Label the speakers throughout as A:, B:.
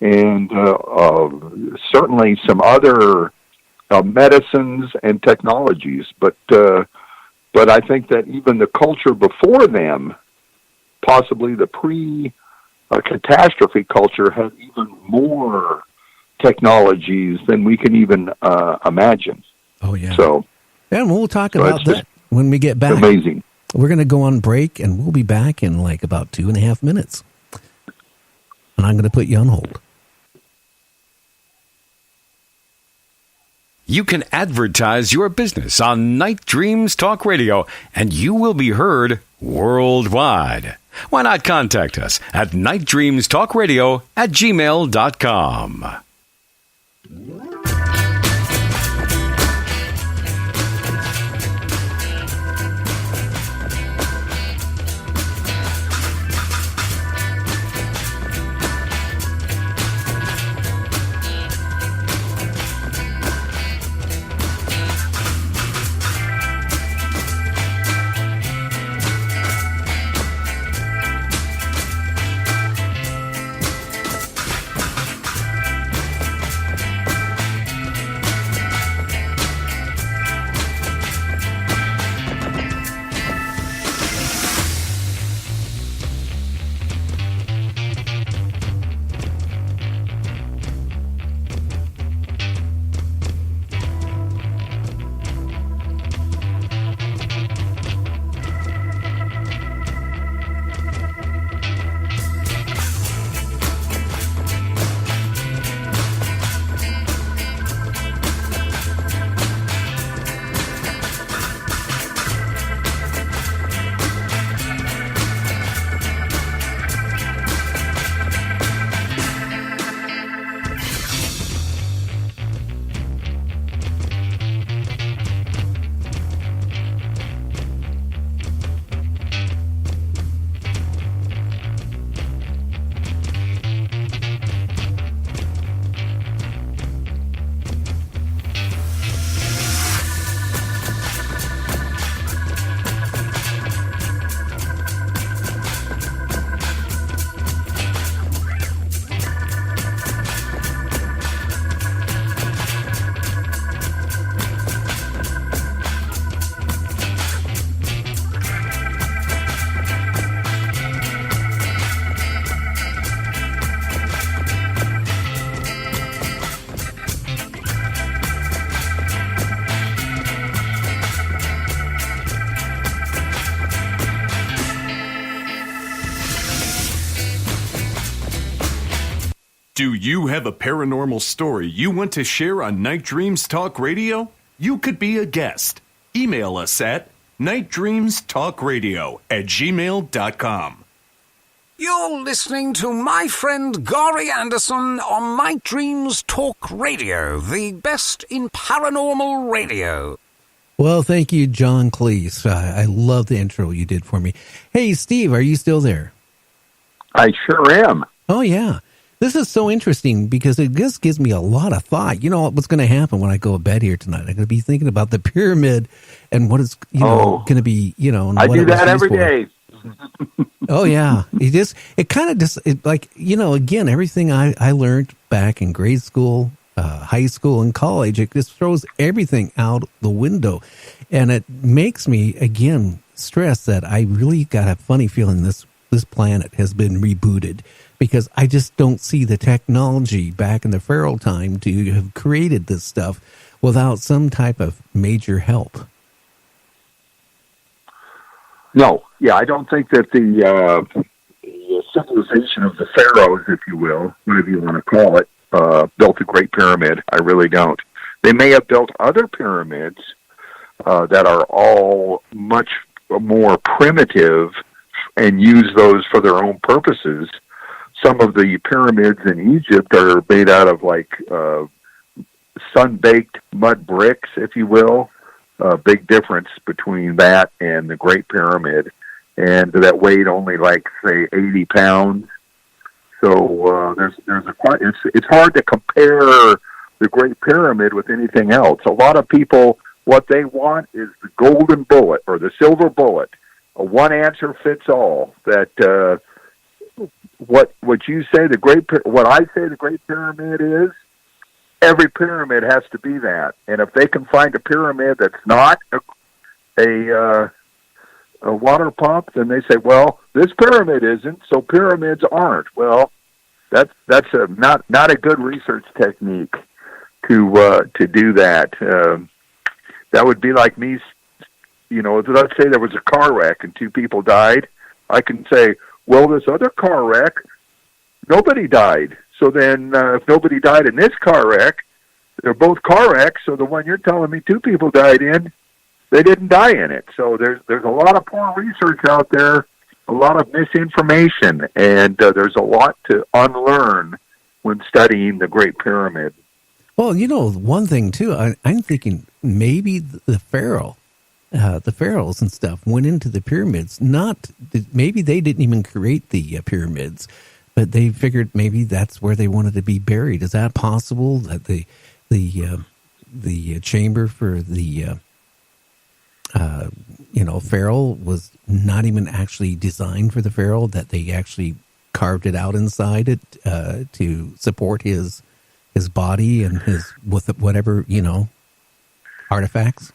A: and certainly some other medicines and technologies. But I think that even the culture before them, possibly the pre-catastrophe culture, had even more technologies than we can even imagine.
B: Oh, yeah.
A: So,
B: and we'll talk about that when we get back.
A: Amazing.
B: We're going to go on break, and we'll be back in like about 2.5 minutes. And I'm going to put you on hold.
C: You can advertise your business on Night Dreams Talk Radio, and you will be heard worldwide. Why not contact us at nightdreamstalkradio@gmail.com.
D: Do you have a paranormal story you want to share on Night Dreams Talk Radio? You could be a guest. Email us at nightdreamstalkradio@gmail.com.
E: You're listening to my friend Gary Anderson on Night Dreams Talk Radio, the best in paranormal radio.
B: Well, thank you, John Cleese. I love the intro you did for me. Hey, Steve, are you still there?
A: I sure am.
B: Oh, yeah. This is so interesting because it just gives me a lot of thought. You know what's going to happen when I go to bed here tonight? I'm going to be thinking about the pyramid and what it's going to be. And
A: I
B: what
A: do
B: it was
A: that
B: used
A: every
B: for.
A: day.
B: Oh yeah, again, everything I learned back in grade school, high school, and college, it just throws everything out the window, and it makes me again stress that I really got a funny feeling this planet has been rebooted. Because I just don't see the technology back in the Pharaoh time to have created this stuff without some type of major help.
A: No, yeah, I don't think that the civilization of the pharaohs, if you will, whatever you want to call it, built the Great Pyramid. I really don't. They may have built other pyramids that are all much more primitive and use those for their own purposes. Some of the pyramids in Egypt are made out of sun-baked mud bricks, if you will. Big difference between that and the Great Pyramid, and that weighed only say 80 pounds. So it's hard to compare the Great Pyramid with anything else. A lot of people, what they want is the golden bullet or the silver bullet, a one answer fits all that what you say what I say the Great Pyramid is, every pyramid has to be that. And if they can find a pyramid that's not a water pump, then they say, well, this pyramid isn't, so pyramids aren't. Well, that's not a good research technique to do that. That would be like me, let's say there was a car wreck and 2 people died. I can say, well, this other car wreck, nobody died. So then if nobody died in this car wreck, they're both car wrecks, so the one you're telling me 2 people died in, they didn't die in it. So there's a lot of poor research out there, a lot of misinformation, and there's a lot to unlearn when studying the Great Pyramid.
B: Well, one thing too, I'm thinking maybe the pharaohs and stuff went into the pyramids. Maybe they didn't even create the pyramids, but they figured maybe that's where they wanted to be buried. Is that possible? That the chamber for the pharaoh was not even actually designed for the pharaoh, that they actually carved it out inside it to support his body and with whatever, artifacts?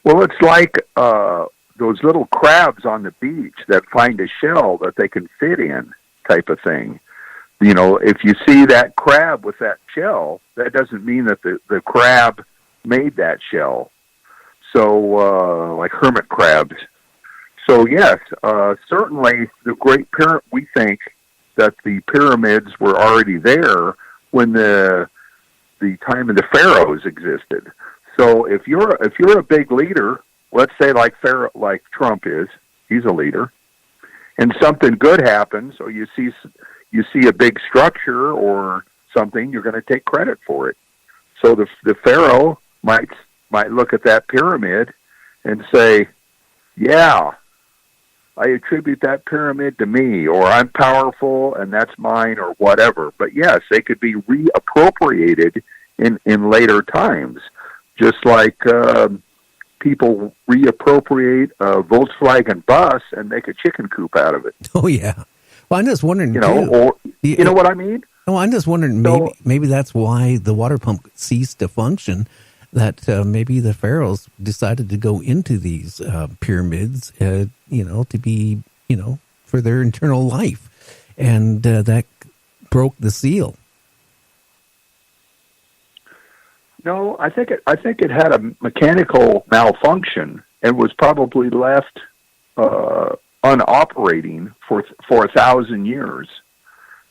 A: Well, it's like those little crabs on the beach that find a shell that they can fit in, type of thing. If you see that crab with that shell, that doesn't mean that the crab made that shell. So, like hermit crabs. So, yes, certainly the Great Pyramid, we think that the pyramids were already there when the time of the pharaohs existed. So if you're a big leader, let's say like Trump is, he's a leader, and something good happens, or you see a big structure or something, you're going to take credit for it. So the pharaoh might look at that pyramid and say, yeah, I attribute that pyramid to me, or I'm powerful and that's mine, or whatever. But yes, they could be reappropriated in later times, just like people reappropriate a Volkswagen bus and make a chicken coop out of it.
B: Oh yeah. Well, I'm just wondering,
A: you know what I mean?
B: Oh, I'm just wondering, maybe that's why the water pump ceased to function. That maybe the pharaohs decided to go into these pyramids, to be, for their internal life, and that broke the seal.
A: No, I think it had a mechanical malfunction and was probably left unoperating for 1,000 years.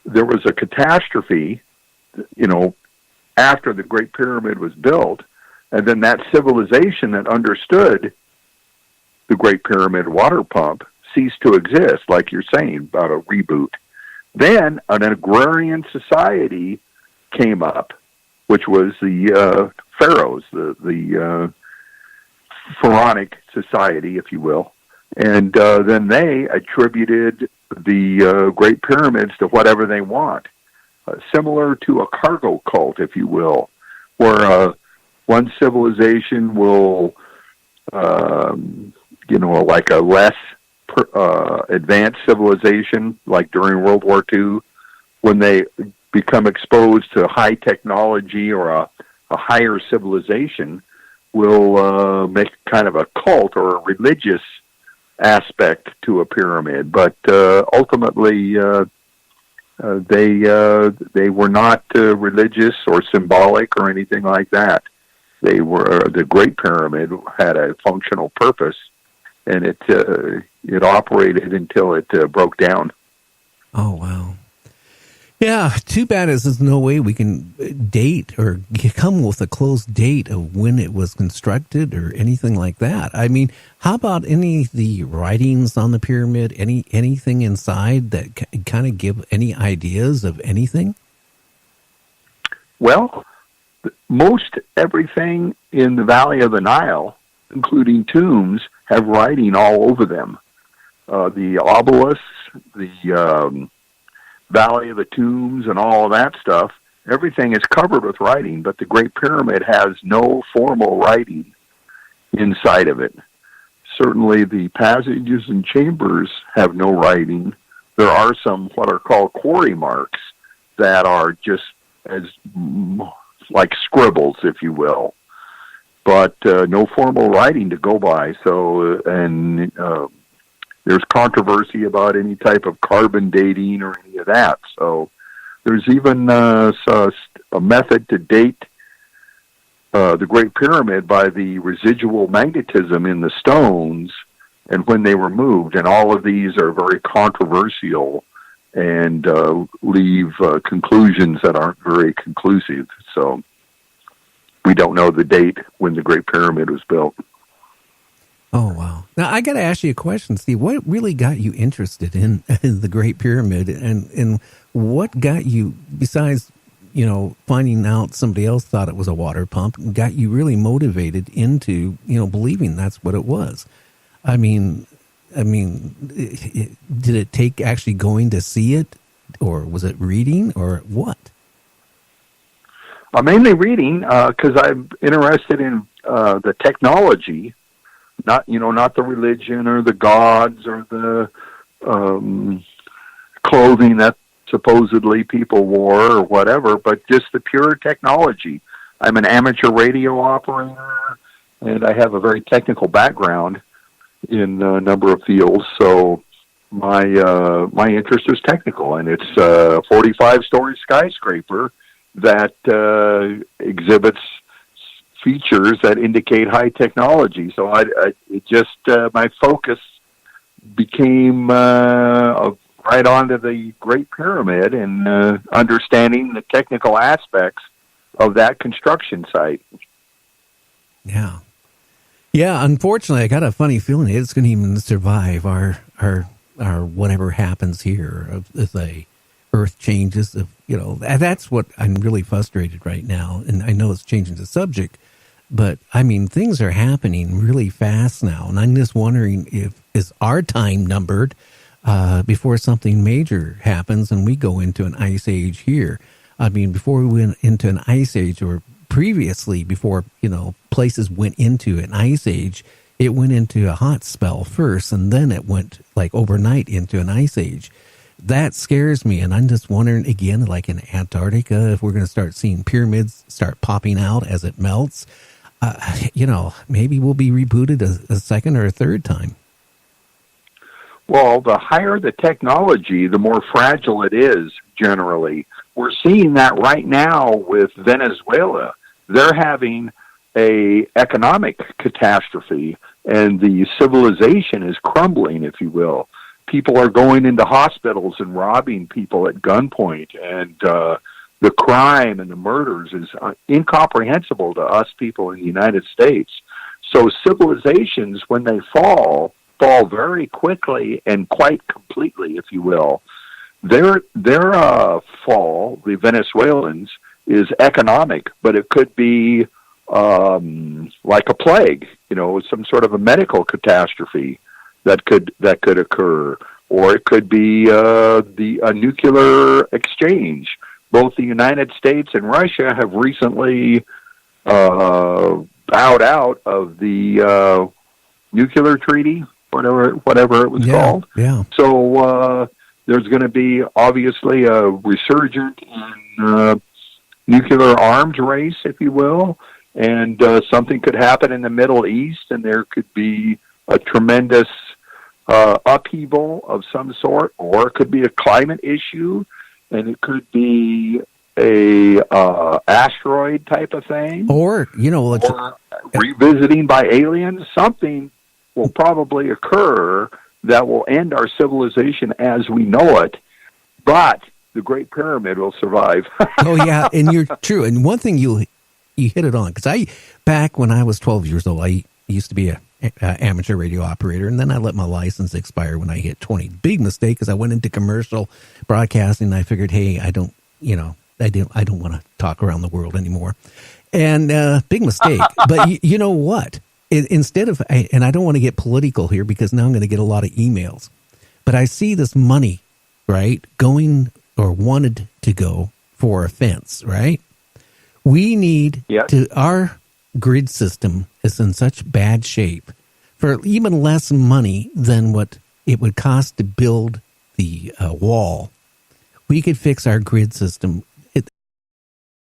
A: There was a catastrophe, after the Great Pyramid was built, and then that civilization that understood the Great Pyramid water pump ceased to exist, like you're saying about a reboot. Then an agrarian society came up, which was the pharaohs, the pharaonic society, if you will. And then they attributed the Great Pyramids to whatever they want, similar to a cargo cult, if you will, where one civilization will, like a less advanced civilization, like during World War II, when they become exposed to high technology or a higher civilization, will make kind of a cult or a religious aspect to a pyramid. But ultimately, they were not religious or symbolic or anything like that. They were the Great Pyramid had a functional purpose, and it operated until it broke down.
B: Oh wow! Yeah, too bad there's no way we can date or come with a close date of when it was constructed or anything like that. I mean, how about any of the writings on the pyramid? Anything inside that kind of give any ideas of anything?
A: Well, most everything in the Valley of the Nile, including tombs, have writing all over them. The obelisks, the Valley of the Tombs, and all of that stuff, everything is covered with writing, but the Great Pyramid has no formal writing inside of it. Certainly the passages and chambers have no writing, there are some what are called quarry marks that are just as like scribbles, if you will, but no formal writing to go by. So, and there's controversy about any type of carbon dating or any of that. So there's even a method to date the Great Pyramid by the residual magnetism in the stones and when they were moved. And all of these are very controversial and leave conclusions that aren't very conclusive. So we don't know the date when the Great Pyramid was built.
B: Oh, wow. Now, I got to ask you a question, Steve. What really got you interested in the Great Pyramid, and what got you, besides, finding out somebody else thought it was a water pump, got you really motivated into, believing that's what it was? I mean, did it take actually going to see it, or was it reading, or what?
A: Mainly reading, because I'm interested in the technology, not the religion or the gods or the clothing that supposedly people wore or whatever, but just the pure technology. I'm an amateur radio operator, and I have a very technical background in a number of fields. So my interest is technical, and it's a 45-story skyscraper that exhibits features that indicate high technology. So my focus became right onto the Great Pyramid and understanding the technical aspects of that construction site.
B: Yeah. Yeah, unfortunately, I got a funny feeling it's going to even survive our whatever happens here if the Earth changes. That's what I'm really frustrated right now. And I know it's changing the subject, but I mean, things are happening really fast now. And I'm just wondering is our time numbered before something major happens and we go into an ice age here. I mean, before we went into an ice age, or previously before, places went into an ice age, it went into a hot spell first, and then it went like overnight into an ice age. That scares me, and I'm just wondering, again, like in Antarctica, if we're going to start seeing pyramids start popping out as it melts, maybe we'll be rebooted a second or a third time.
A: Well, the higher the technology, the more fragile it is, generally. We're seeing that right now with Venezuela. They're having a economic catastrophe, and the civilization is crumbling, if you will. People are going into hospitals and robbing people at gunpoint, and the crime and the murders is incomprehensible to us people in the United States. So civilizations, when they fall very quickly and quite completely, if you will. Their fall, the Venezuelans, is economic, but it could be like a plague, some sort of a medical catastrophe that could occur, or it could be a nuclear exchange. Both the United States and Russia have recently bowed out of the nuclear treaty, whatever it was called.
B: Yeah.
A: So there's going to be obviously a resurgent in nuclear arms race, if you will, and something could happen in the Middle East, and there could be a tremendous upheaval of some sort, or it could be a climate issue, and it could be a asteroid type of thing,
B: or
A: revisiting by aliens. Something will probably occur that will end our civilization as we know it, but the Great Pyramid will survive.
B: Oh yeah, and you're true. And one thing you hit it on, because back when I was 12 years old, I used to be a amateur radio operator, and then I let my license expire when I hit 20. Big mistake, because I went into commercial broadcasting. And I figured, hey, I don't want to talk around the world anymore, and big mistake. But you know what? Instead of, and I don't want to get political here because now I'm going to get a lot of emails, but I see this money, right, going or wanted to go for a fence, right? We need to, our grid system is in such bad shape for even less money than what it would cost to build the wall, we could fix our grid system